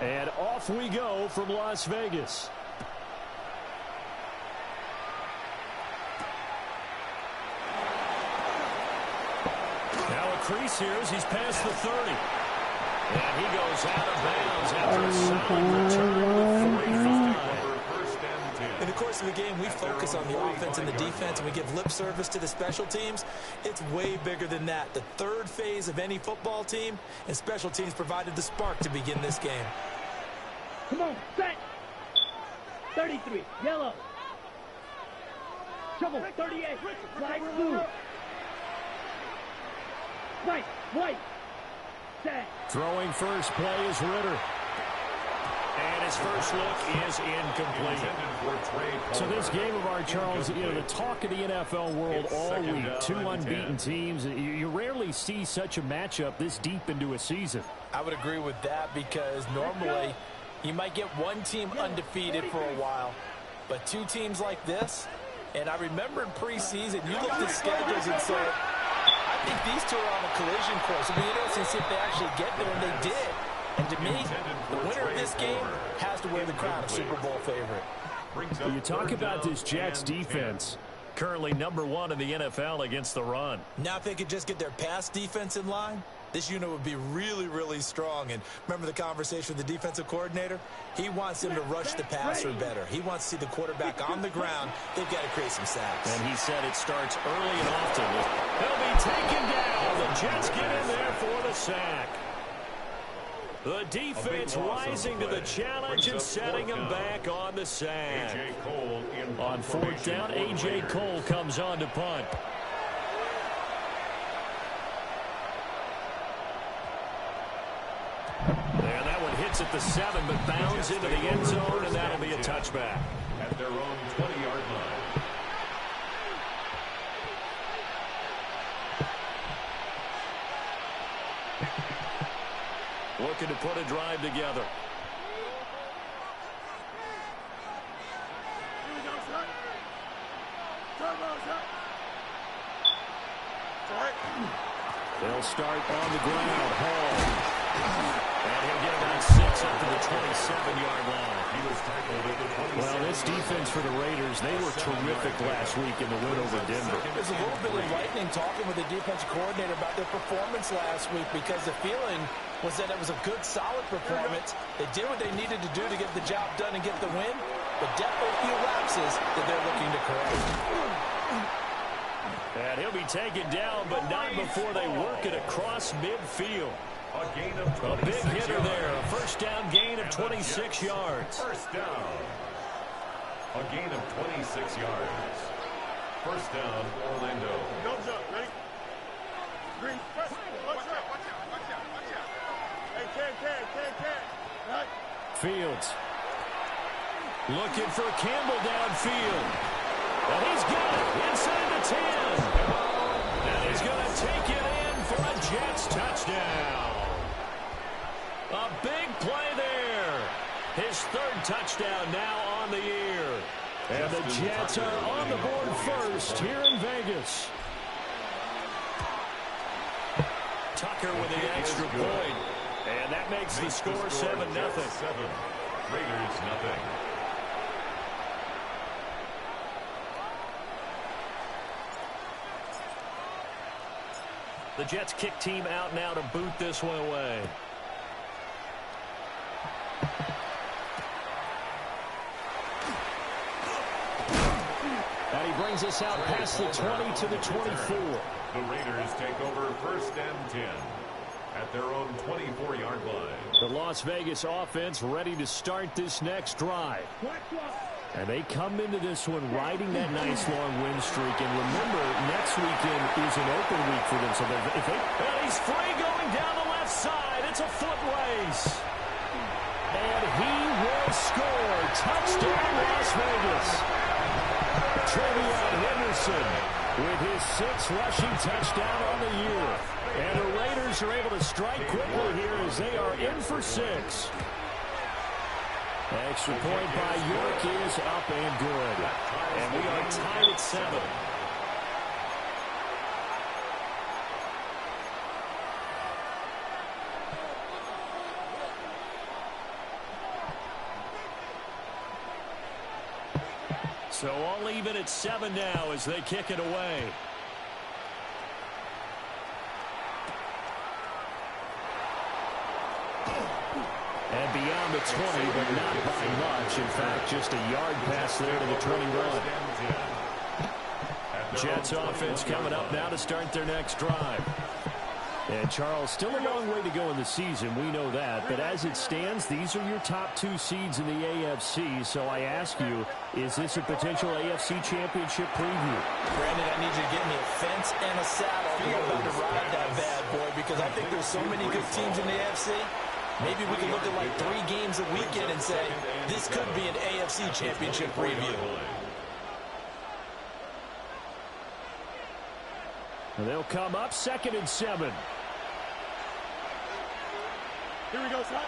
And off we go from Las Vegas. Now a crease here as he's past the 30. And he goes out of bounds after a solid return with 3-5. In the course of the game, we focus on the offense and the defense, and we give lip service to the special teams. It's way bigger than that. The third phase of any football team, and special teams provided the spark to begin this game. Come on, set. 33, yellow. Trouble, 38, flag blue. White. Set. Throwing first play is Ritter. And his first look is incomplete. So this game of our, Charles, the talk of the NFL world all week. Two unbeaten teams. You rarely see such a matchup this deep into a season. I would agree with that because normally you might get one team undefeated for a while. But two teams like this, and I remember in preseason, you looked at schedules and said, I think these two are on a collision course. It'll be interesting to see if they actually get there, and they did. And to me, the winner of this game has to win the crown of Super Bowl favorite. You talk about this Jets defense, currently #1 in the NFL against the run. Now if they could just get their pass defense in line, this unit would be really, really strong. And remember the conversation with the defensive coordinator? He wants them to rush the passer better. He wants to see the quarterback on the ground. They've got to create some sacks. And he said it starts early and often. They'll be taken down. The Jets get in there for the sack. The defense rising to the challenge and setting him back on the sack. On fourth down, A.J. Cole comes on to punt. And that one hits at the 7, but bounds into the end zone, and that'll be a touchback. At their own 20-yard line. Looking to put a drive together. They'll start on the ground. Hall. And he'll get about 6 up to the 27-yard line. He was tackled at the 27. Well, this defense for the Raiders, they were terrific last week in the win over Denver. There's a little bit of lightning talking with the defensive coordinator about their performance last week because the feeling was that it was a good, solid performance. They did what they needed to do to get the job done and get the win, but definitely a few lapses that they're looking to correct. And he'll be taken down, but not before they work it across midfield. A gain of 26 A big hitter yards. there. A first down gain of 26 yards. First down. A gain of 26 yards. First down, Orlando. Nose up, ready? Green. Watch out. Hey, can. Right. Fields. Looking for Campbell downfield. And he's got it inside the 10. And he's going to take it in for a Jets touchdown. A big play there. His third touchdown now on the year. And the Jets are on the board first here in Vegas. Tucker with the extra point. And that makes the score 7-0. Raiders, nothing. The Jets kick team out now to boot this one away. And he brings us out past the 20 to the 24. The Raiders take over first and 10 at their own 24-yard line. The Las Vegas offense ready to start this next drive. And they come into this one riding that nice long win streak. And remember, next weekend is an open week for them. So if they, and he's free going down the left side. It's a foot race. And he will score. Touchdown, Las Vegas. Trevion Henderson with his 6th rushing touchdown on the year. And the Raiders are able to strike quickly here as they are in for 6. Extra point by York is up and good. And we are tied at 7. So all even at 7 now as they kick it away. And beyond the 20, but not by much. In fact, just a yard pass there to the 21. Jets offense coming up now to start their next drive. And, Charles, still a long way to go in the season. We know that. But as it stands, these are your top 2 seeds in the AFC. So I ask you, is this a potential AFC championship preview? Brandon, I need you to get me a fence and a saddle. I'm about to ride that bad boy because I think there's so many good teams in the AFC. Maybe we can look at like 3 games a weekend and say, this could be an AFC championship preview. And they'll come up 2nd and 7. Here we go, son.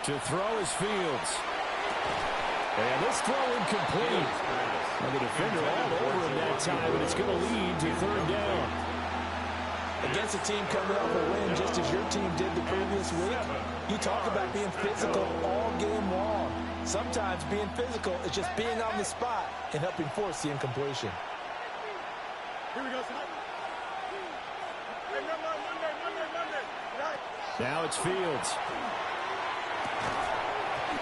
To throw is Fields. And this throw incomplete. And the defender all over him that time, and it's going to lead to 3rd down. Against a team coming off a win just as your team did the previous week, you talk about being physical all game long. Sometimes being physical is just being on the spot and helping force the incompletion. Here we go, son. Hey, Monday. Right. Now it's Fields.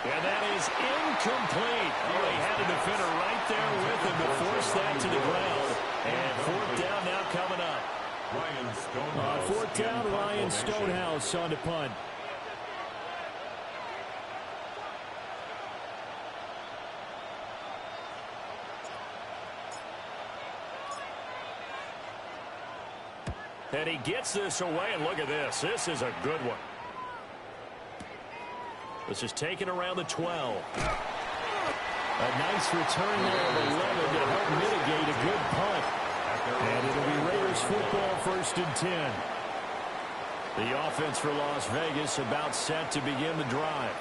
And that is incomplete. Oh, he had a defender right there with him to force that to the ground. And 4th down now coming up. Ryan Stonehouse. 4th down, Ryan Stonehouse on the punt. And he gets this away, and look at this. This is a good one. This is taken around the 12. A nice return there of 11 to help mitigate a good punt. And it'll be Raiders football 1st and 10. The offense for Las Vegas about set to begin the drive.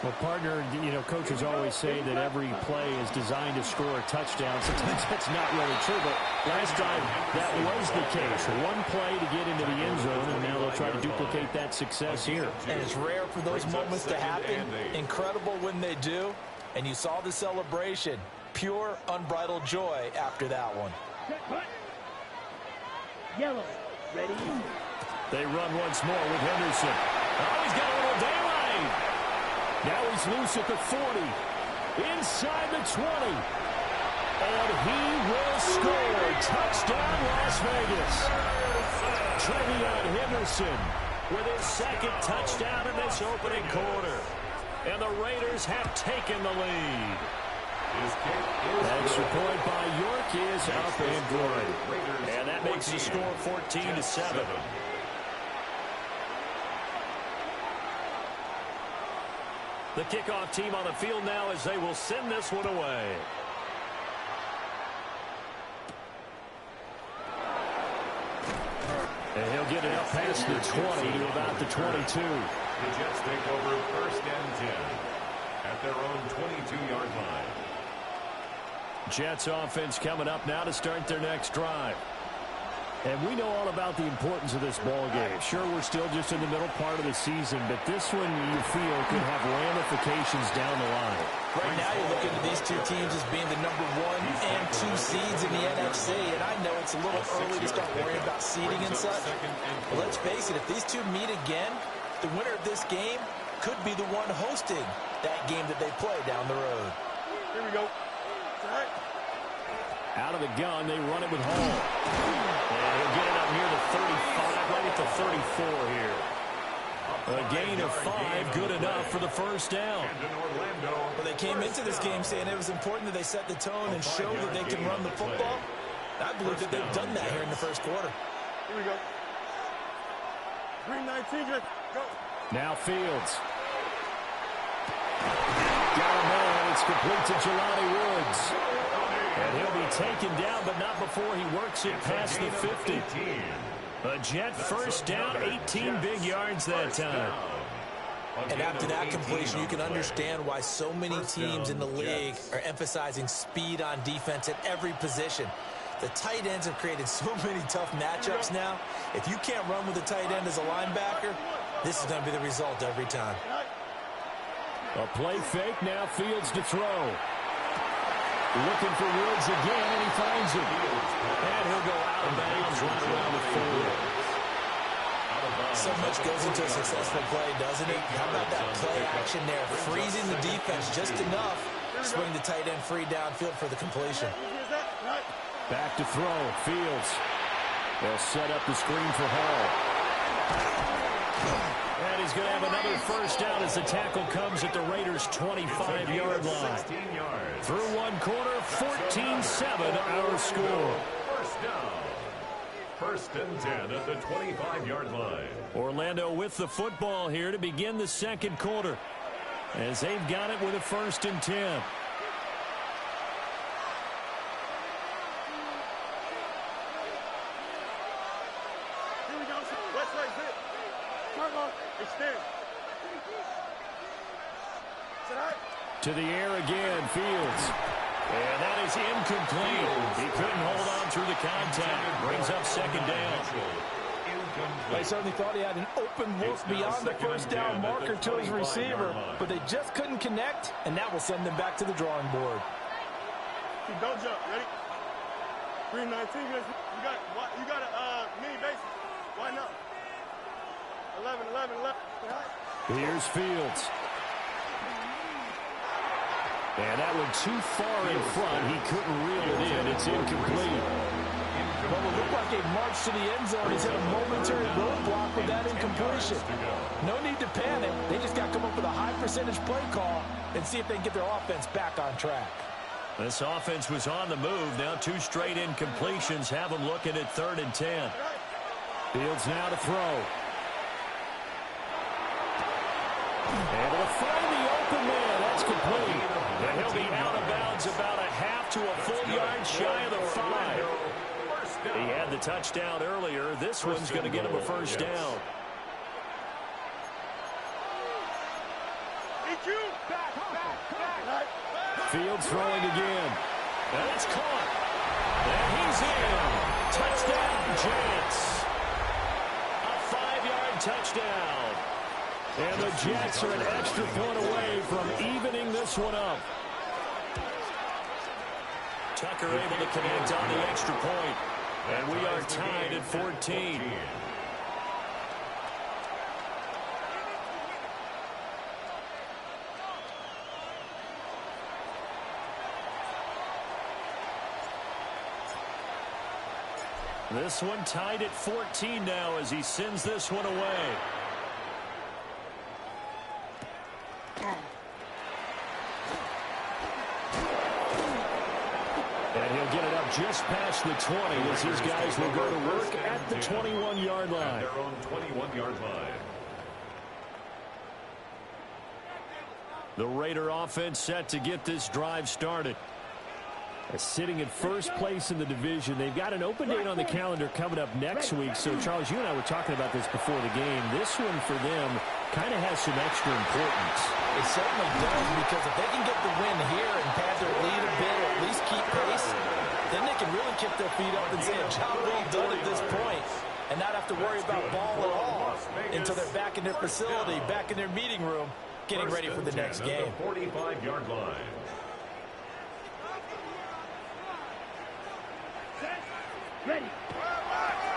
Well, partner, you know, coaches always say that every play is designed to score a touchdown. Sometimes that's not really true, but last time that was the case. One play to get into the end zone, and now they'll try to duplicate that success here. And it's rare for those moments to happen. Incredible when they do. And you saw the celebration. Pure, unbridled joy after that one. Yellow. Ready? They run once more with Henderson. Oh, he's got a little daylight. Now he's loose at the 40. Inside the 20. And he will score. Touchdown, Las Vegas. Trevion Henderson with his 2nd touchdown in this opening quarter. And the Raiders have taken the lead. Extra point by York is up and good. And that makes the score 14-7. The kickoff team on the field now as they will send this one away. And he'll get it up past the 20 to about the 22. The Jets take over 1st and 10 at their own 22-yard line. Jets offense coming up now to start their next drive. And we know all about the importance of this ball game. Sure, we're still just in the middle part of the season, but this one you feel could have ramifications down the line. Right now you're looking at these 2 teams as being the number 1 and 2 seeds in the NFC, and I know it's a little early to start worrying about seeding and such, but let's face it, if these 2 meet again, the winner of this game could be the one hosting that game that they play down the road. Here we go. Out of the gun, they run it with Hall. And he'll get it up near the 35, right at the 34 here. A gain of 5, good enough for the 1st down. Well, they came into this game saying it was important that they set the tone and show that they can run the football. I believe that they've done that here in the 1st quarter. Here we go. 3-19, go. Now Fields. Got a man. It's complete to Jelani Woods. And he'll be taken down, but not before he works it past the 50. A Jet 1st down, 18 big yards that time. And after that completion, you can understand why so many teams in the league are emphasizing speed on defense at every position. The tight ends have created so many tough matchups now. If you can't run with a tight end as a linebacker, this is going to be the result every time. A play fake, now Fields to throw. Looking for Woods again, and he finds him. And he'll go out of bounds right around the 40. So much goes into a successful play, doesn't it? How about that play action there? Freezing the defense just enough. Swing the tight end free downfield for the completion. Back to throw. Fields. They'll set up the screen for Hall. And he's going to have another first down as the tackle comes at the Raiders' 25-yard line. Through one quarter, 14-7 our score. First down. First and 10 at the 25-yard line. Orlando with the football here to begin the second quarter, as they've got it with a 1st and 10. Here we go. West side zip. Marco, extend. To the air again, Fields. And that is incomplete. He couldn't hold on through the contact. Brings up 2nd down. They certainly thought he had an open look beyond the first down marker to his receiver, but they just couldn't connect, and that will send them back to the drawing board. Don't jump. Ready? 319. You got a mini basic. Why not? 11. Here's Fields. And that went too far in front. He couldn't reel it in. It's incomplete. Well, it looked like a march to the end zone. He's had a momentary roadblock with that incompletion. No need to panic. They just got to come up with a high-percentage play call and see if they can get their offense back on track. This offense was on the move. Now 2 straight incompletions have them looking at 3rd and 10. Fields now to throw. Able to find the open man. That's complete. And he'll be out of bounds about a half to a full yard shy of the 5. He had the touchdown earlier. This one's going to get him a first down. Fields throwing again. And it's caught. And he's in. Touchdown, Jets. A 5-yard touchdown. And the Jets are an extra point away from evening this one up. Tucker able to connect on the extra point. And we are tied at 14. This one tied at 14 now as he sends this one away. And he'll get it up just past the 20 as his guys will go to work at the 21-yard line. At their own 21-yard line. The Raider offense set to get this drive started. Sitting in first place in the division. They've got an open date on the calendar coming up next week. So, Charles, you and I were talking about this before the game. This one for them kind of has some extra importance. It certainly does, because if they can get the win here and pad their lead a bit, or at least keep pace, then they can really kick their feet up and say a job well done at this point and not have to worry about ball at all until they're back in their facility, back in their meeting room, getting ready for the next game. 45-yard line. Ready.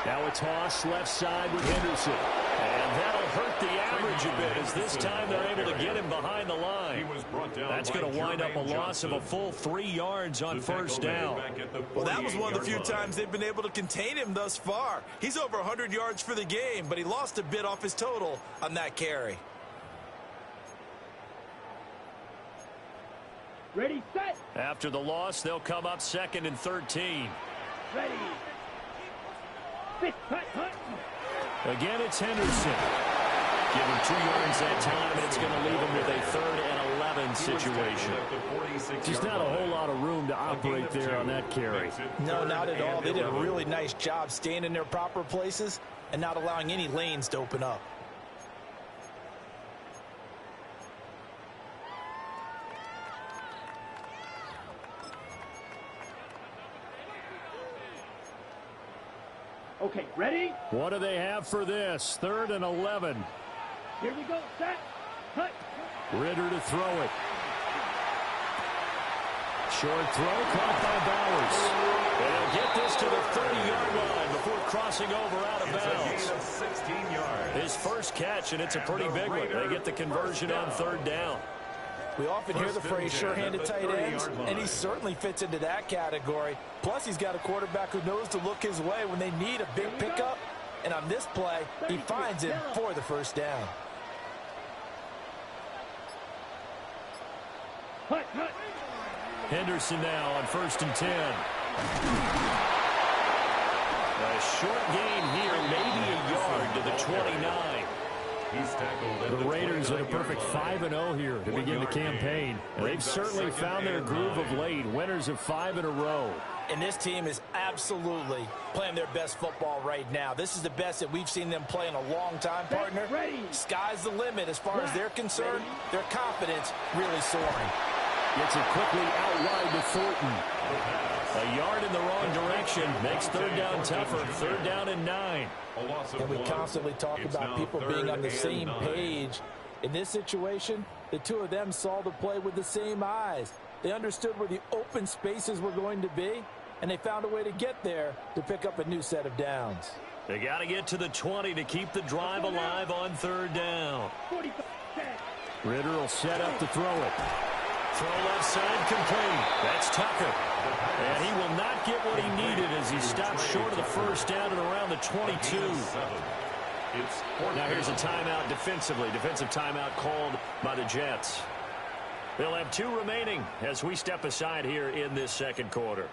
Now a toss left side with Henderson. And that'll hurt the average a bit as this time they're able to get him behind the line. That's going to wind up a loss of a full 3 yards on first down. Well, that was one of the few times they've been able to contain him thus far. He's over 100 yards for the game, but he lost a bit off his total on that carry. Ready, set. After the loss, they'll come up 2nd and 13. Ready. Fit, hut, hut. Again, it's Henderson. Give him 2 yards that time, and it's going to leave him with a 3rd and 11 situation. Just not a whole lot of room to operate there on that carry. No, not at all. They did a really nice job staying in their proper places and not allowing any lanes to open up. Okay, ready? What do they have for this? 3rd and 11. Here we go, set, hut. Ritter to throw it. Short throw caught by Bowers. And he'll get this to the 30-yard line before crossing over out of bounds. 16 yards. His first catch, and it's a pretty big one. They get the conversion on third down. We often hear the phrase sure-handed tight ends, and he certainly fits into that category. Plus, he's got a quarterback who knows to look his way when they need a big pickup. And on this play, he finds him for the first down. Henderson now on 1st and 10. A short gain here, maybe a yard to the 29. He's tackled. The Raiders are a perfect 5-0 here to begin the campaign. They've certainly found their groove of late, winners of 5 in a row. And this team is absolutely playing their best football right now. This is the best that we've seen them play in a long time, partner. Sky's the limit as far as they're concerned. Their confidence really soaring. Gets it quickly out wide to Thornton. A yard in the wrong direction makes third down tougher. 3rd down and 9. And we constantly talk about people being on the same page. In this situation, the two of them saw the play with the same eyes. They understood where the open spaces were going to be, and they found a way to get there to pick up a new set of downs. They got to get to the 20 to keep the drive alive on 3rd down. Ritter will set up to throw it. Throw left side complete. That's Tucker. And he will not get what he needed as he stopped short of the first down and around the 22. Now here's a timeout defensively. Defensive timeout called by the Jets. They'll have 2 remaining as we step aside here in this second quarter.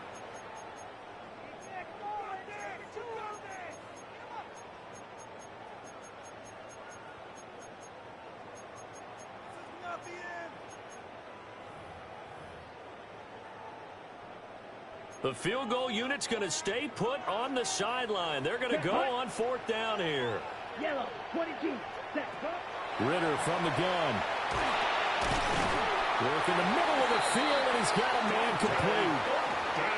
The field goal unit's going to stay put on the sideline. They're going to go on 4th down here. Yellow, 22. Ritter from the gun. Work in the middle of the field, and he's got a man complete.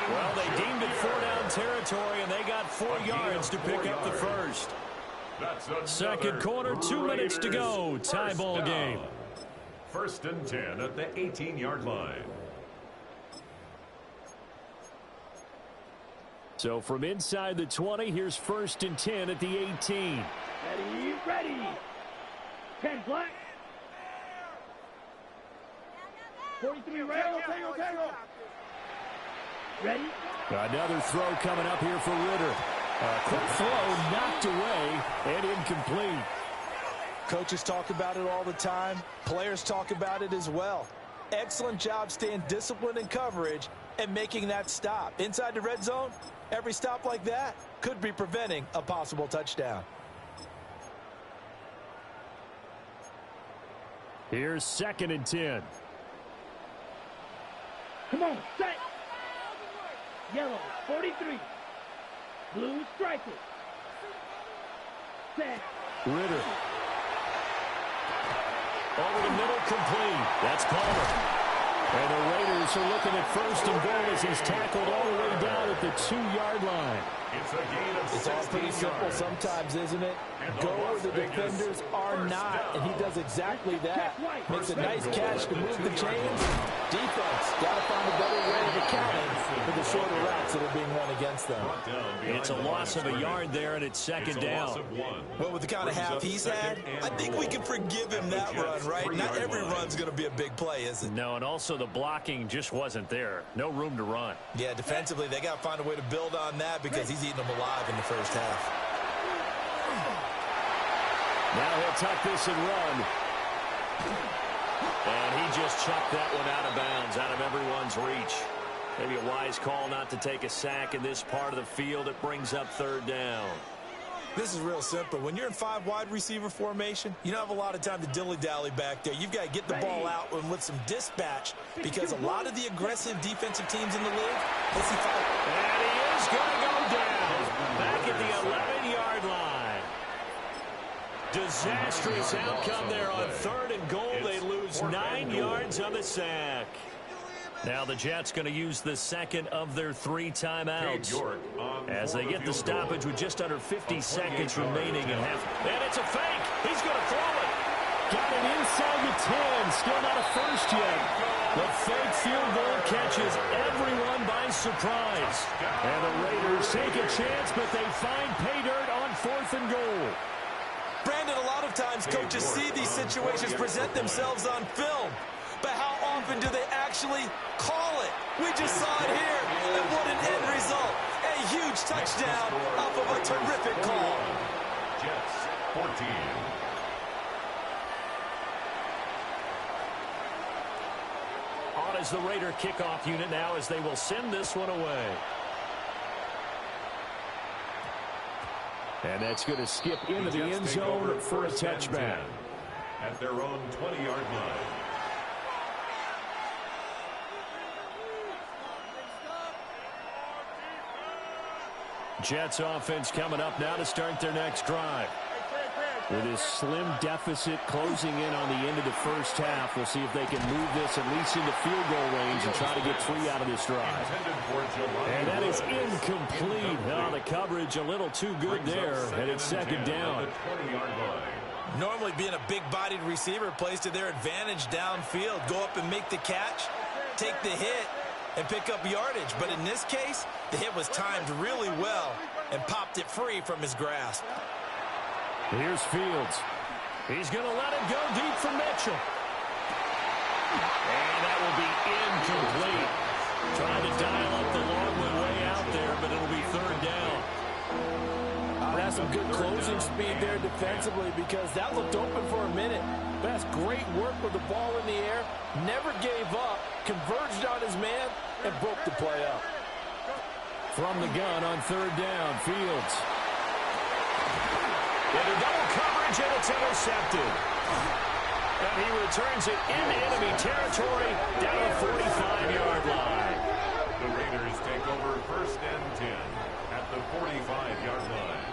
Well, they deemed it 4-down territory, and they got 4 yards to pick up the first. Second quarter, 2 minutes to go. Tie ball game. 1st and 10 at the 18-yard line. So from inside the 20, here's 1st and 10 at the 18. Ready. 10 black. 43 red. Tango. Ready. Another throw coming up here for Ritter. A quick throw knocked away and incomplete. Coaches talk about it all the time. Players talk about it as well. Excellent job staying disciplined in coverage and making that stop. Inside the red zone, every stop like that could be preventing a possible touchdown. Here's 2nd and 10. Come on, set. Yellow, 43. Blue, strike it. Set. Ritter. Over the middle, complete. That's Palmer. And the Raiders are looking at 1st and goal as he's tackled all the way down at the 2-yard line. It's all pretty simple sometimes, isn't it? Go where the defenders are not, and he does exactly that. Makes a nice catch to move the chains. Defense got to find a better way of accounting for the shorter routes that are being run against them. It's a loss of a yard there, and it's 2nd down. Well, with the kind of half he's had, I think we can forgive him that run, right? Not every run's going to be a big play, is it? No, and also the blocking just wasn't there. No room to run. Yeah, defensively, they got to find a way to build on that because he's eating them alive in the first half. Now he'll tuck this and run. And he just chucked that one out of bounds, out of everyone's reach. Maybe a wise call not to take a sack in this part of the field. It brings up 3rd down. This is real simple. When you're in 5 wide receiver formation, you don't have a lot of time to dilly-dally back there. You've got to get the ball out with some dispatch because a lot of the aggressive defensive teams in the league, let's see 5. And he is going to go down back at the 11-yard line. Disastrous outcome there on 3rd and goal. They lose 9 yards on the sack. Now the Jets going to use the 2nd of their 3 timeouts as they get the stoppage with just under 50 seconds remaining in half. And it's a fake. He's going to throw it. Got it inside the 10. Still not a first yet. The fake field goal catches everyone by surprise. And the Raiders take a chance, but they find pay dirt on 4th and goal. Brandon, a lot of times coaches see these situations present themselves on film. But how often do they actually call it? We just saw it here, and what an end result. A huge touchdown off of a terrific call. Jets, 14. On as the Raider kickoff unit now as they will send this one away. And that's going to skip into the end zone for a touchback. At their own 20-yard line. Jets offense coming up now to start their next drive. With this slim deficit closing in on the end of the first half, we'll see if they can move this at least into field goal range and try to get 3 out of this drive. And that is incomplete. Now the coverage a little too good there, and it's second down. Normally being a big-bodied receiver plays to their advantage downfield. Go up and make the catch, take the hit, and pick up yardage. But in this case, the hit was timed really well and popped it free from his grasp. Here's Fields. He's going to let it go deep for Mitchell. And that will be incomplete. Trying to dial up the long way out there, but it'll be third down. That's some good closing speed there defensively because that looked open for a minute. That's great work with the ball in the air. Never gave up, converged on his man, and broke the play up. From the gun on third down, Fields. Into double coverage, and it's intercepted. And he returns it into enemy territory down the 45-yard line. The Raiders take over 1st and 10 at the 45-yard line.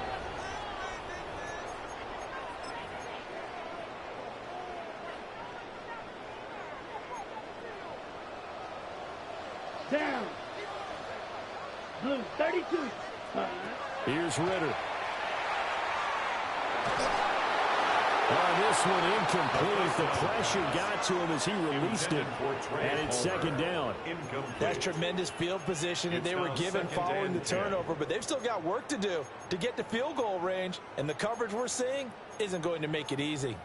Down. Blue, 32. Here's Ritter. On this one, incomplete. The pressure got to him as he released it. And it's second down. That's tremendous field position that they were given following the turnover, but they've still got work to do to get to field goal range, and the coverage we're seeing isn't going to make it easy.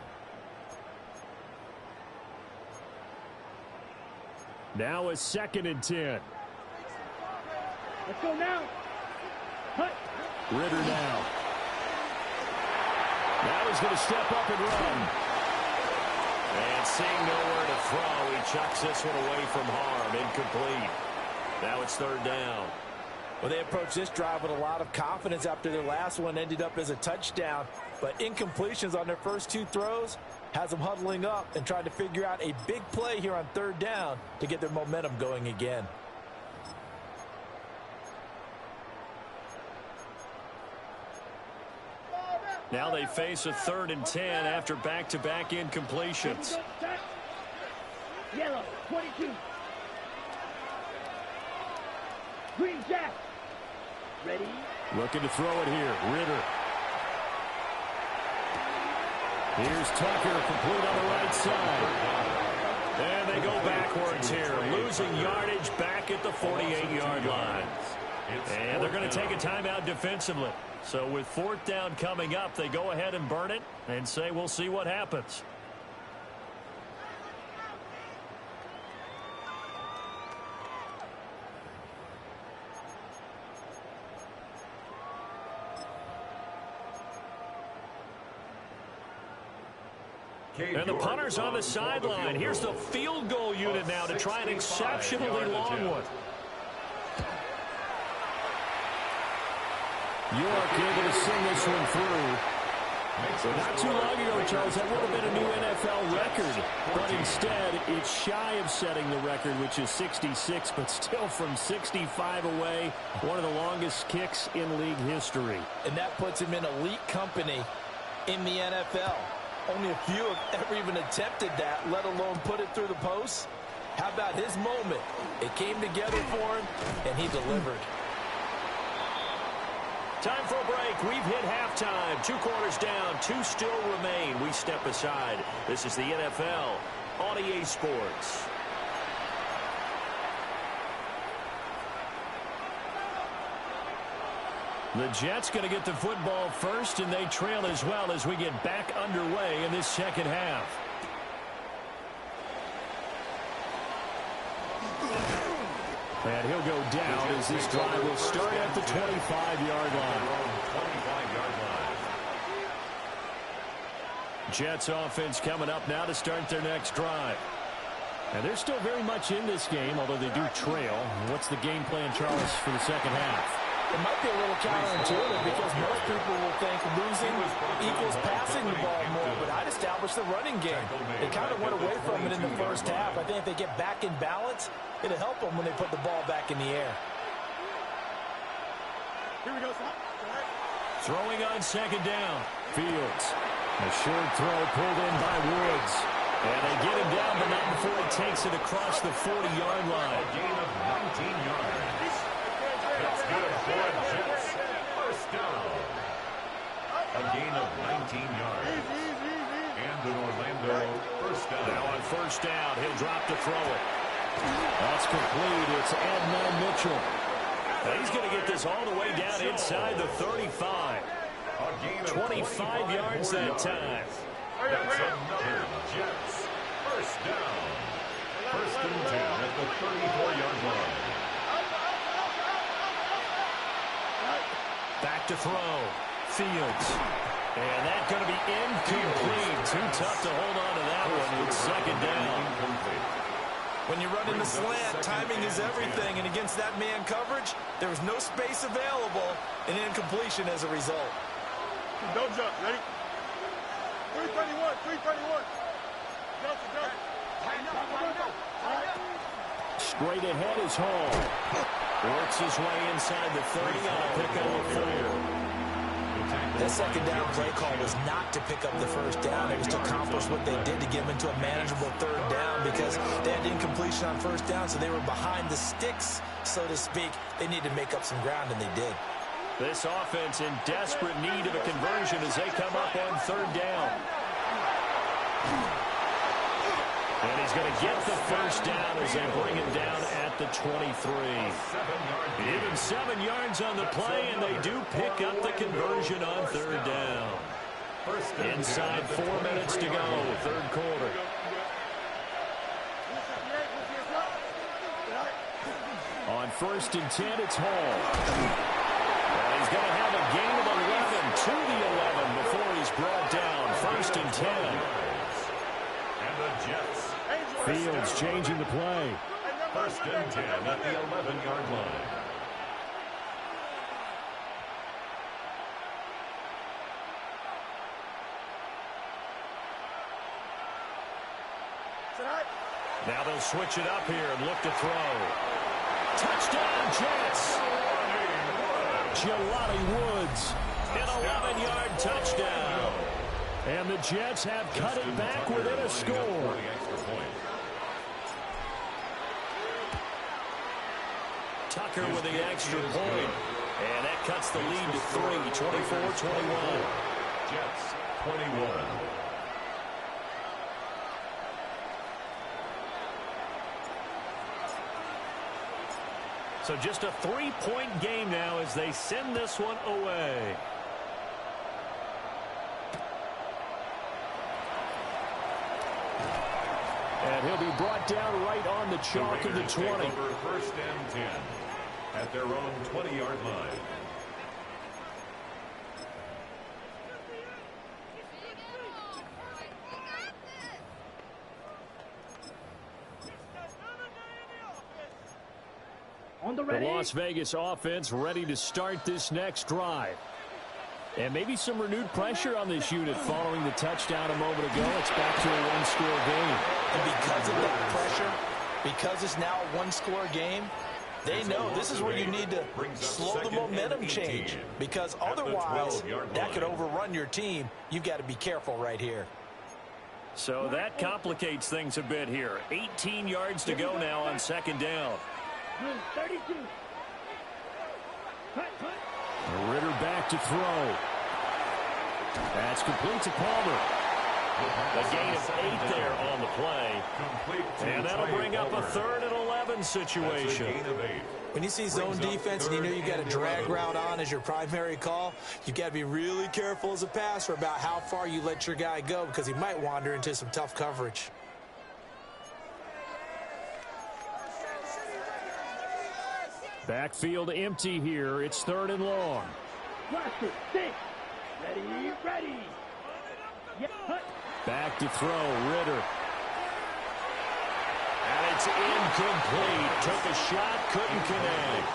Now a 2nd and 10. Let's go now. Hut. Ritter now. Now he's going to step up and run. And seeing nowhere to throw, he chucks this one away from harm. Incomplete. Now it's third down. Well, they approached this drive with a lot of confidence after their last one ended up as a touchdown. But incompletions on their first 2 throws has them huddling up and trying to figure out a big play here on third down to get their momentum going again. Now they face a 3rd and 10 after back-to-back incompletions. Yellow, 22. Green Jack. Ready? Looking to throw it here. Ritter. Here's Tucker, complete on the right side. And they go backwards here, losing yardage back at the 48-yard line. And they're going to take a timeout defensively. So with 4th down coming up, they go ahead and burn it and say we'll see what happens. And the punter's on the sideline. Here's the field goal unit now to try an exceptionally long one. York able to sing this one through. So not too long ago, Charles, that would have been a new NFL record. But instead, it's shy of setting the record, which is 66, but still from 65 away, one of the longest kicks in league history. And that puts him in elite company in the NFL. Only a few have ever even attempted that, let alone put it through the post. How about his moment? It came together for him, and he delivered. Time for a break. We've hit halftime. 2 quarters down. 2 still remain. We step aside. This is the NFL on EA Sports. The Jets going to get the football first, and they trail as well as we get back underway in this second half. And he'll go down as this drive will start at the 25-yard line. Jets offense coming up now to start their next drive. And they're still very much in this game, although they do trail. What's the game plan, Charles, for the second half? It might be a little counterintuitive because most people will think losing equals passing the ball more, but I'd establish the running game. They kind of went away from it in the first half. I think if they get back in balance, it'll help them when they put the ball back in the air. Here we go, son. Throwing on second down. Fields. A short throw pulled in by Woods. And they get him down, but not before he takes it across the 40-yard line. A gain of 19 yards. It's good for Jets. First down. A gain of 19 yards. And an Orlando first down. Now on first down, he'll drop to throw it. That's complete. It's Adnan Mitchell. Now he's going to get this all the way down inside the 35. 25 yards that time. That's another Jets. First down. First and 10 at the 34-yard line. Back to throw. Fields. And that's going to be incomplete. Too tough to hold on to that one with second down. When you run in the slant, timing is everything, and against that man coverage, there was no space available, and incompletion as a result. Don't jump. Ready? 331. 331. Jump. Straight ahead is Hall. Works his way inside the 30 on a pick on the 4. That second down play call was not to pick up the first down. It was to accomplish what they did to get them into a manageable third down because they had incompletion on first down, so they were behind the sticks, so to speak. They needed to make up some ground, and they did. This offense in desperate need of a conversion as they come up on third down. And he's going to get the first down as they bring him down at the 23. Even 7 yards on the play, and they do pick up the conversion on third down. Inside 4 minutes to go, third quarter. On first and 10, it's Hall. And he's going to have a gain of 11 to the 11 before he's brought down. First and 10. And the Jets. Fields changing the play. First and 10 at the 11-yard line. Now they'll switch it up here and look to throw. Touchdown, Jets. Jelani Woods, an 11-yard touchdown. And the Jets have cut it back within a score. Tucker with the extra point. And that cuts the lead to 3, 24-21. Jets, 21. So just a 3-point game now as they send this one away. And he'll be brought down right on the chalk of the 20. First and 10 at their own 20-yard line. The Las Vegas offense ready to start this next drive. And maybe some renewed pressure on this unit following the touchdown a moment ago. It's back to a one-score game. And because of that pressure, because it's now a one-score game, they know this is where you need to slow the momentum change. Because otherwise, that could overrun your team. You've got to be careful right here. So that complicates things a bit here. 18 yards to go now on second down. 32. Ritter back to throw. That's complete to Palmer. A gain of 8 there on the play. And that'll bring up a 3rd and 11 situation. When you see zone defense and you know you got a drag route on as your primary call, you've got to be really careful as a passer about how far you let your guy go because he might wander into some tough coverage. Backfield empty here. It's 3rd and long. Blaster, 6. Ready, ready. Yep, hut. Back to throw, Ritter. And it's incomplete. Took a shot, couldn't connect.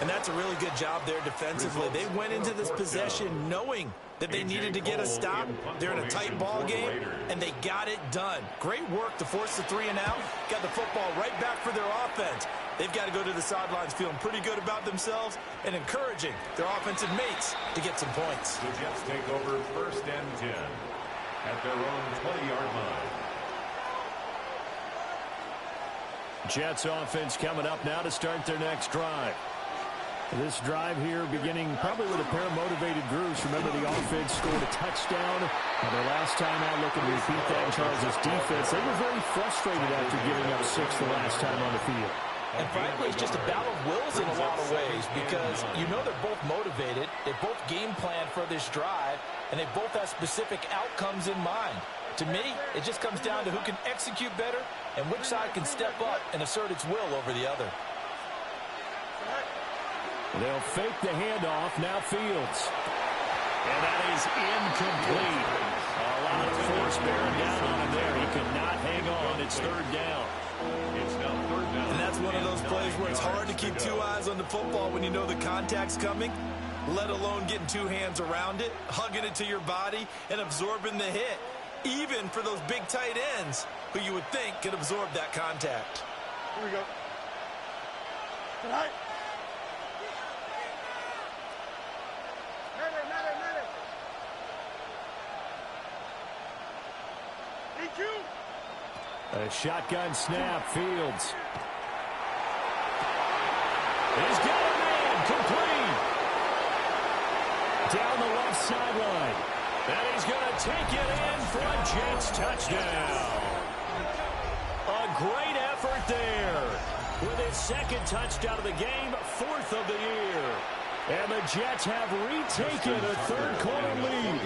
And that's a really good job there defensively. They went into this possession knowing that they needed to get a stop. They're in a tight ball game, and they got it done. Great work to force the 3 and out. Got the football right back for their offense. They've got to go to the sidelines feeling pretty good about themselves and encouraging their offensive mates to get some points. The Jets take over 1st and 10 at their own 20-yard line. Jets offense coming up now to start their next drive. This drive here beginning probably with a pair of motivated groups. Remember, the offense scored a touchdown. And their last time out, looking to repeat that in Charles' defense. They were very frustrated after giving up 6 the last time on the field. And frankly, it's just a battle of wills in a lot of ways because you know they're both motivated. They both game plan for this drive, and they both have specific outcomes in mind. To me, it just comes down to who can execute better and which side can step up and assert its will over the other. They'll fake the handoff. Now Fields. And that is incomplete. A lot of force bearing down on him there. He could not hang on. It's 3rd down. It's now 3rd down. And that's one of those plays where it's hard to keep 2 eyes on the football when you know the contact's coming, let alone getting 2 hands around it, hugging it to your body, and absorbing the hit, even for those big tight ends who you would think could absorb that contact. Here we go. Tonight. A shotgun snap, Fields. He's got a man, complete. Down the left sideline. And he's going to take it in for a Jets touchdown. A great effort there. With his 2nd touchdown of the game, 4th of the year. And the Jets have retaken a 3rd quarter lead.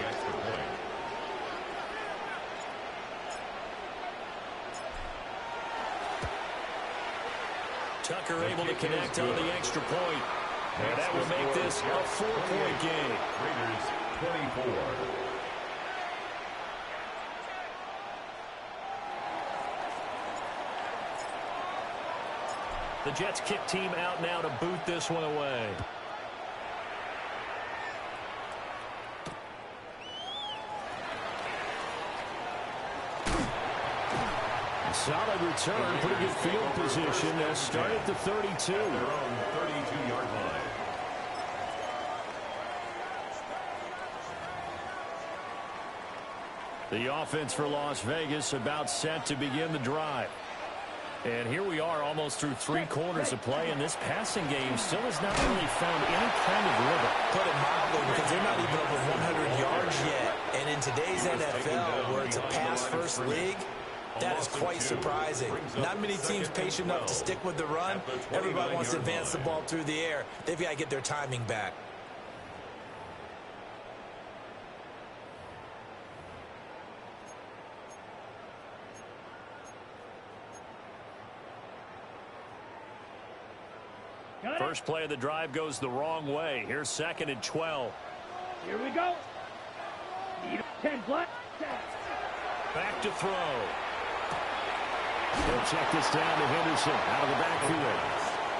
Tucker able to connect on the extra point. And that will make this a 4-point game. Raiders 24. The Jets kick team out now to boot this one away. Solid return, pretty good field position. They'll start at the 32. Their own 32-yard line. The offense for Las Vegas about set to begin the drive. And here we are almost through 3 quarters of play, and this passing game still has not really found any kind of rhythm. Put it mildly, because they're not even over 100 yards yet. And in today's NFL, where it's a pass-first league, that is quite surprising. Not many teams patient enough to stick with the run. Everybody wants to advance the ball through the air. They've got to get their timing back. First play of the drive goes the wrong way. Here's 2nd and 12. Here we go. 10 black. Back to throw. He'll check this down to Henderson out of the backfield.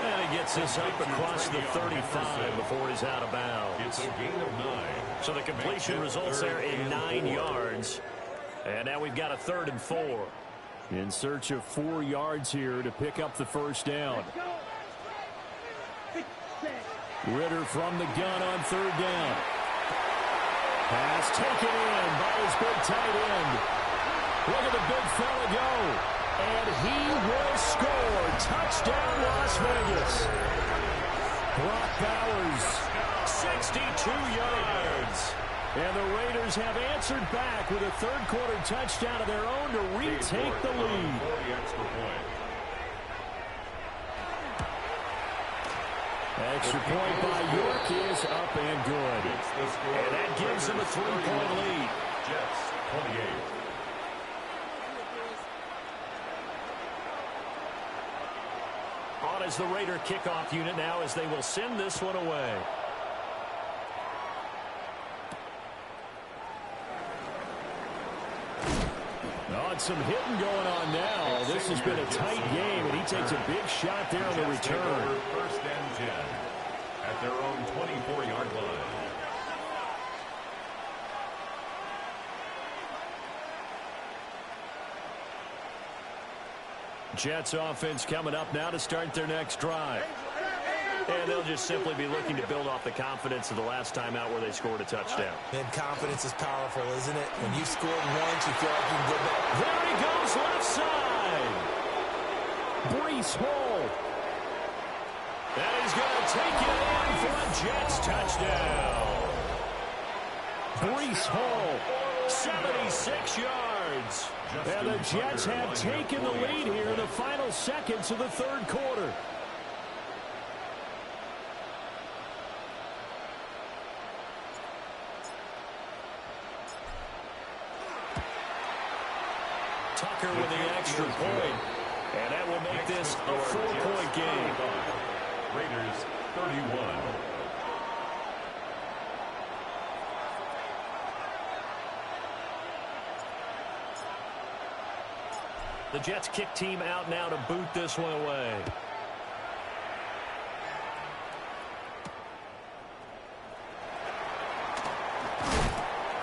And he gets this up across the 35 before he's out of bounds. It's a gain of 9. So the completion results there in 9 yards. And now we've got a 3rd and 4. In search of 4 yards here to pick up the first down. Ritter from the gun on 3rd down. Pass taken in by his big tight end. Look at the big fella go. And he will score. Touchdown, Las Vegas. Brock Bowers 62 yards. And the Raiders have answered back with a third-quarter touchdown of their own to retake the lead. Extra point by York is up and good. And that gives them a 3-point lead. Jets 28. On as the Raider kickoff unit now as they will send this one away. Some hitting going on now. This has been a tight game, and he takes a big shot there on the return. First and 10 at their own 24-yard line. Jets offense coming up now to start their next drive. And they'll just simply be looking to build off the confidence of the last time out where they scored a touchdown. And confidence is powerful, isn't it? When you've scored once, you feel like you can go back. There he goes, left side. Breece Hall. That is going to take it in for a Jets touchdown. Breece Hall, 76 yards. And the Jets have taken the lead here in the final seconds of the third quarter. Tucker with the extra point. And that will make this a 4-point game. Raiders 31. The Jets kick team out now to boot this one away.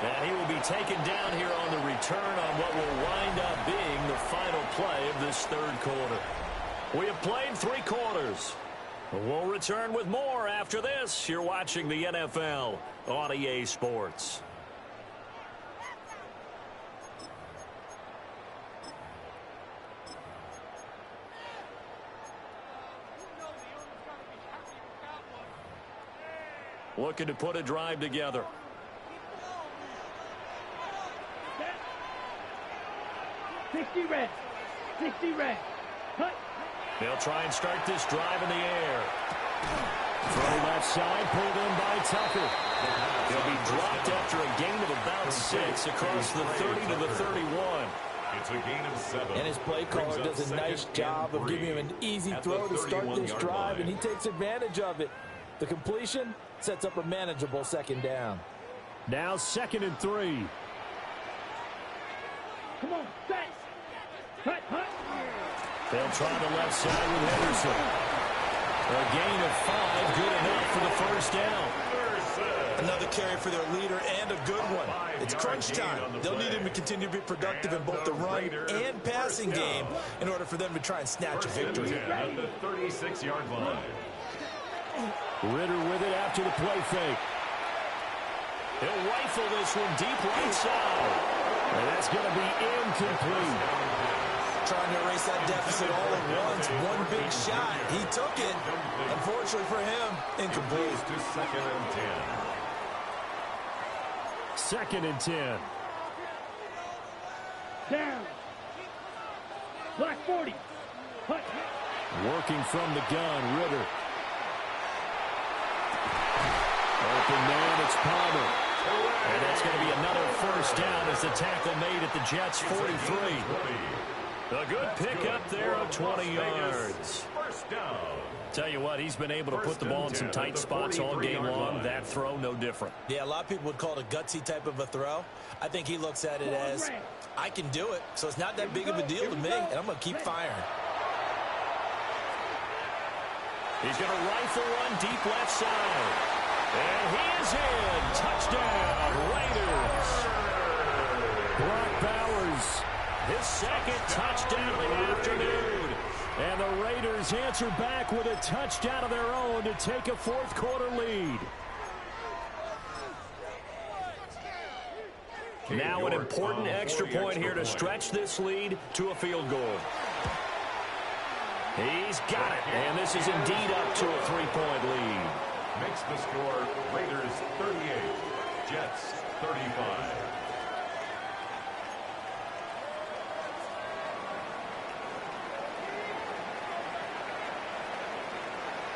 And he will be taken down here on the return on what will wind up being the final play of this third quarter. We have played 3 quarters. We'll return with more after this. You're watching the NFL on EA Sports. Looking to put a drive together. 60 red. 60 red. Cut. They'll try and start this drive in the air. Throw left side, pulled in by Tucker. He'll be dropped after a gain of about 6 across the 30 to the 31. It's a gain of 7. And his play caller does a nice job of giving him an easy throw to start this drive, and he takes advantage of it. The completion sets up a manageable second down. Now 2nd and 3. Come on, set. Cut, cut. They'll try the left side with Henderson. A gain of 5, good enough for the first down. Another carry for their leader and a good one. It's crunch time. They'll need him to continue to be productive in both the run and passing game in order for them to try and snatch a victory. At the 36-yard line. Ritter with it after the play fake. He'll rifle this one deep right side. And that's going to be incomplete. Trying to erase that deficit all at once. One big shot. He took it. Unfortunately for him, incomplete. To 2nd and 10. 2nd and 10. Down. Black 40. Cut. Working from the gun, Ritter. Open man, it's Palmer. And that's going to be another first down as the tackle made at the Jets' 43. A good pickup there of 20 yards. First down. Tell you what, he's been able to put the ball in some tight spots all game long. That throw, no different. Yeah, a lot of people would call it a gutsy type of a throw. I think he looks at it as, I can do it, so it's not that big of a deal to me, and I'm going to keep firing. He's going to rifle one deep left side. And he is in. Touchdown, Raiders. Brock Bowers, his 2nd touchdown of the afternoon. And the Raiders answer back with a touchdown of their own to take a 4th quarter lead. Now an important extra point here to stretch this lead to a field goal. He's got it, and this is indeed up to a 3-point lead. Makes the score Raiders 38, Jets 35.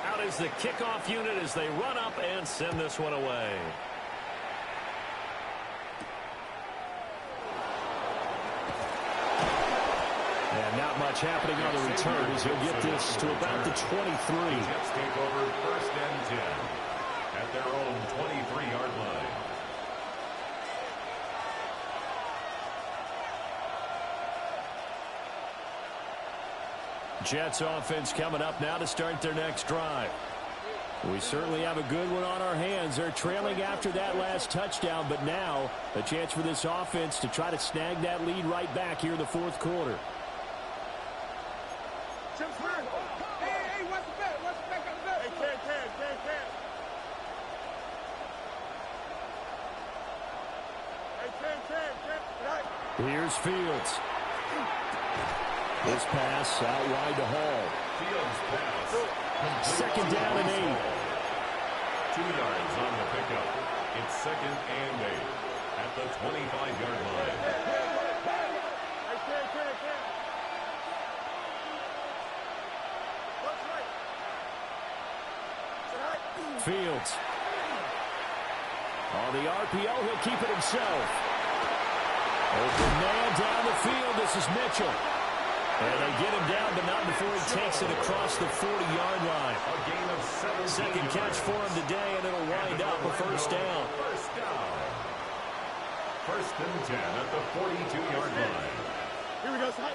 Out is the kickoff unit as they run up and send this one away. And not much happening on the return as he'll get this to about the 23. Jets take over 1st and 10 at their own 23-yard line. Jets offense coming up now to start their next drive. We certainly have a good one on our hands. They're trailing after that last touchdown, but now a chance for this offense to try to snag that lead right back here in the fourth quarter. Here's Fields. This pass out wide to Hall. Fields pass. 2nd down and 8. 2 yards on the pickup. It's 2nd and 8 at the 25-yard line. Fields. On the RPO, he'll keep it himself. Open man down the field. This is Mitchell. And they get him down, but not before he takes it across the 40-yard line. A gain of 17 2nd catch for him today, and it'll wind up a 1st down. 1st and 10 at the 42-yard line. Here we go, son.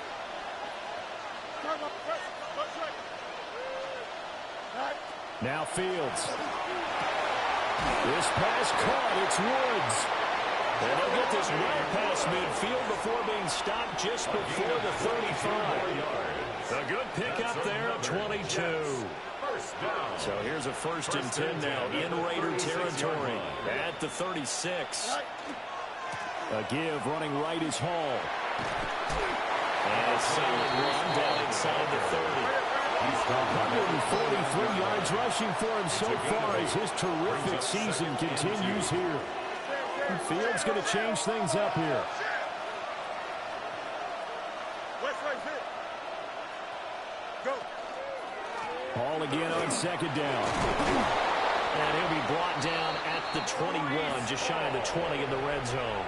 Now Fields. This pass caught. It's Woods. And they'll get this well past midfield before being stopped just before the 35. A good pickup there at 22. So here's a 1st and 10 now in Raider territory at the 36. A give running right is Hall. And a solid run down inside the 30. 143 yards rushing for him so far as his terrific season continues here. Fields going to change things up here. Hall again on 2nd down. And he'll be brought down at the 21, just shy of the 20 in the red zone.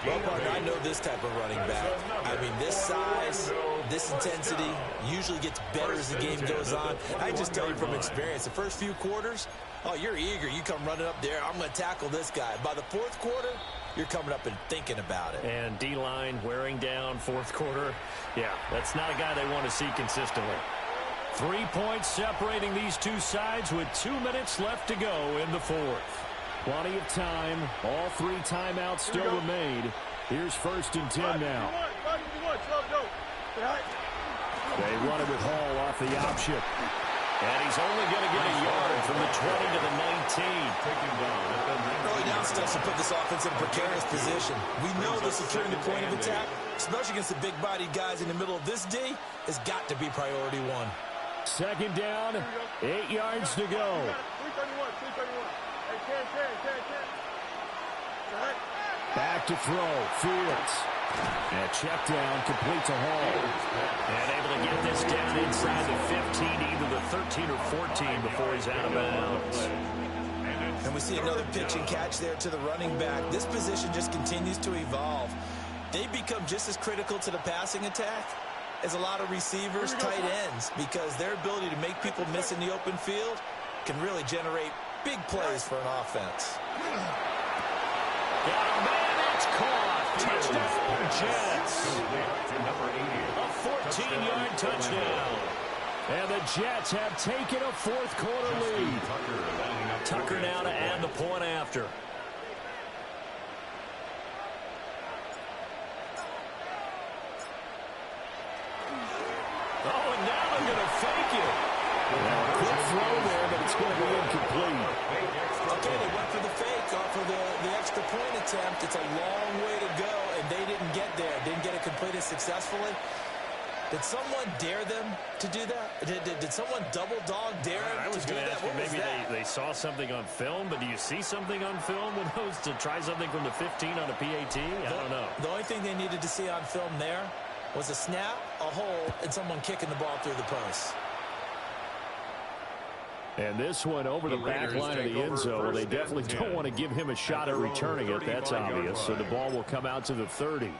Well, partner, I know this type of running back. I mean, this size, this intensity usually gets better as the game goes on. I just tell you from experience, the first few quarters, oh, you're eager. You come running up there. I'm going to tackle this guy. By the 4th quarter, you're coming up and thinking about it. And D-line wearing down 4th quarter. Yeah, that's not a guy they want to see consistently. 3 points separating these two sides with 2 minutes left to go in the 4th. Plenty of time. All 3 timeouts still remain. Here's 1st and 10 now. They run it with Hall off the option. And he's only going to get a yard from the 20 to the 19. Early down steps will put this offense in a precarious position. We know the securing the point of attack, especially against the big-bodied guys in the middle of this D, has got to be priority 1. 2nd down, 8 yards to go. Back to throw. Fields. And check down, complete to Hall. And able to get this down inside the 15, either the 13 or 14 before he's out of bounds. And we see another pitch and catch there to the running back. This position just continues to evolve. They become just as critical to the passing attack as a lot of receivers, tight ends, because their ability to make people miss in the open field can really generate big plays for an offense. Got a man, it's caught. Touchdown, Jets. A 14-yard touchdown. And the Jets have taken a 4th quarter lead. Tucker now to add the point after. Oh, and now they're going to fake it. Quick throw there, but it's going to be incomplete. Okay, they went for the fake off of the extra point attempt. It's a long way to go, and they didn't get there. Didn't get it completed successfully. Did someone dare them to do that? Did someone double dog dare I them was to do going to that? ask you, What was maybe that? they saw something on film, but do you see something on film with those to try something from the 15 on a PAT? I don't know. The only thing they needed to see on film there was a snap, a hole, and someone kicking the ball through the post. And this one over the back line of the end zone. They definitely don't want to give him a shot at returning it. That's obvious. So the ball will come out to the 30.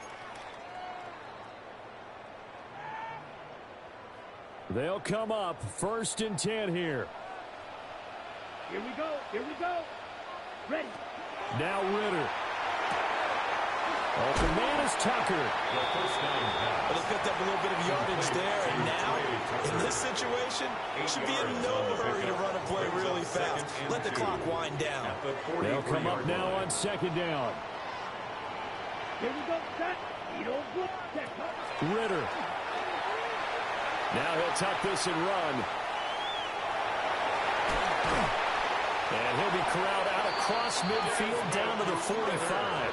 They'll come up 1st and 10 here. Here we go. Here we go. Ready. Now Ritter. Open man is Tucker. Well, they picked up a little bit of yardage there, and now, in this situation, should be in no hurry to run a play really fast. Let the clock wind down. They'll come up now on 2nd down. Here we go. Set. Needle. Good. Check. Ritter. Now he'll tuck this and run. And he'll be corralled out across midfield down to the 45.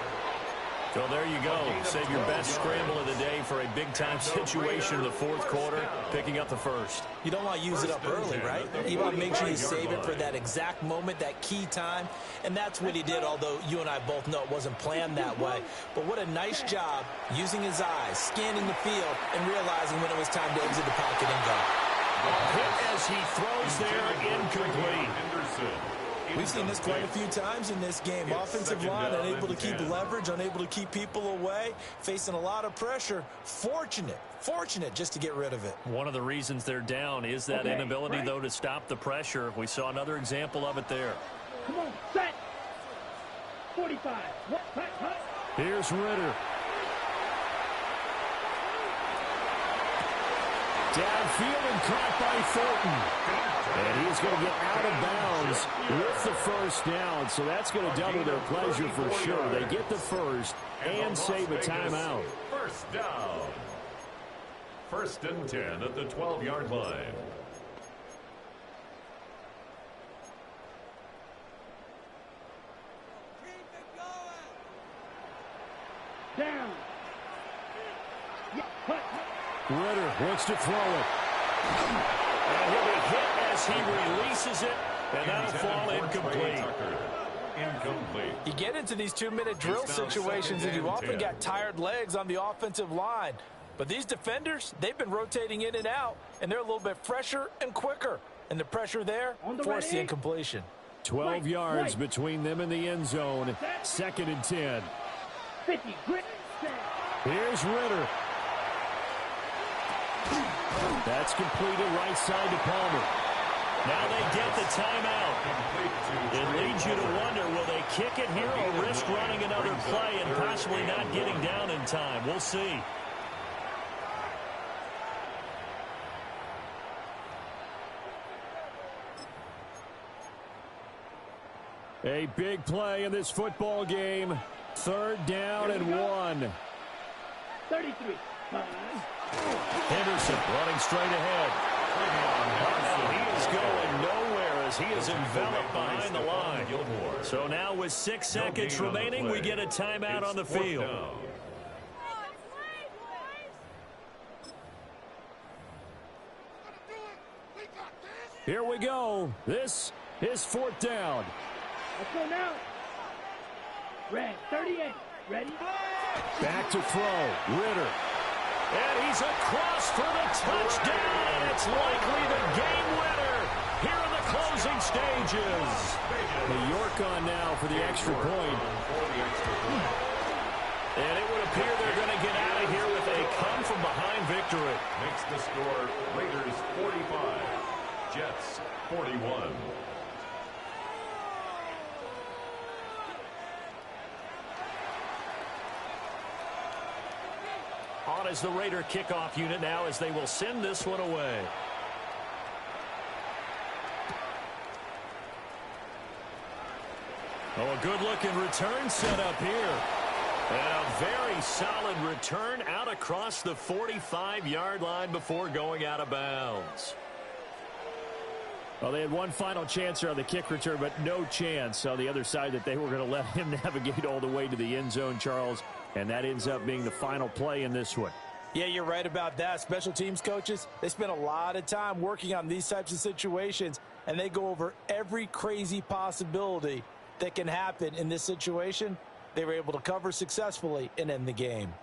So there you go. Save your best scramble of the day for a big-time situation in the 4th quarter, picking up the first. You don't want to use it up early, right? You want to make sure you save it for that exact moment, that key time. And that's what he did, although you and I both know it wasn't planned that way. But what a nice job using his eyes, scanning the field, and realizing when it was time to exit the pocket and go. Hit as he throws there, incomplete. We've seen this quite a few times in this game. Offensive line unable to keep leverage, unable to keep people away, facing a lot of pressure. Fortunate just to get rid of it. One of the reasons they're down is that inability, though, to stop the pressure. We saw another example of it there. Come on. Set. 45. Hut. Here's Ritter. Downfield and caught by Thornton. And he's going to get out of bounds with the first down. So that's going to double their pleasure for sure. They get the first and save a timeout. First down. 1st and 10 at the 12-yard line. Down. Yeah. Hut. Ritter wants to throw it. And he'll be hit as he releases it, and that'll fall incomplete. Incomplete. You get into these 2-minute drill situations, and you often got tired legs on the offensive line. But these defenders, they've been rotating in and out, and they're a little bit fresher and quicker. And the pressure there forced the incompletion. 12 yards between them and the end zone. 2nd and 10. 50. Grit. Here's Ritter. That's completed right side to Palmer. Now they get the timeout. It leads you to wonder, will they kick it here or risk running another play and possibly not getting down in time? We'll see. A big play in this football game. 3rd down and 1. 33. Henderson running straight ahead. He is going nowhere as he is enveloped behind the line. So now with 6 seconds remaining, we get a timeout on the field. Here we go. This is 4th down. Let's go now. Red. 38. Ready? Back to throw. Ritter. And he's across for the touchdown, and it's likely the game winner here in the closing stages. The York on now for the extra point. And it would appear they're going to get out of here with a come-from-behind victory. Makes the score Raiders 45, Jets 41. On as the Raider kickoff unit now as they will send this one away. Oh, a good-looking return set up here. And a very solid return out across the 45-yard line before going out of bounds. Well, they had one final chance here on the kick return, but no chance on the other side that they were going to let him navigate all the way to the end zone, Charles. And that ends up being the final play in this one. Yeah, you're right about that. Special teams coaches, they spend a lot of time working on these types of situations, and they go over every crazy possibility that can happen in this situation. They were able to cover successfully and end the game.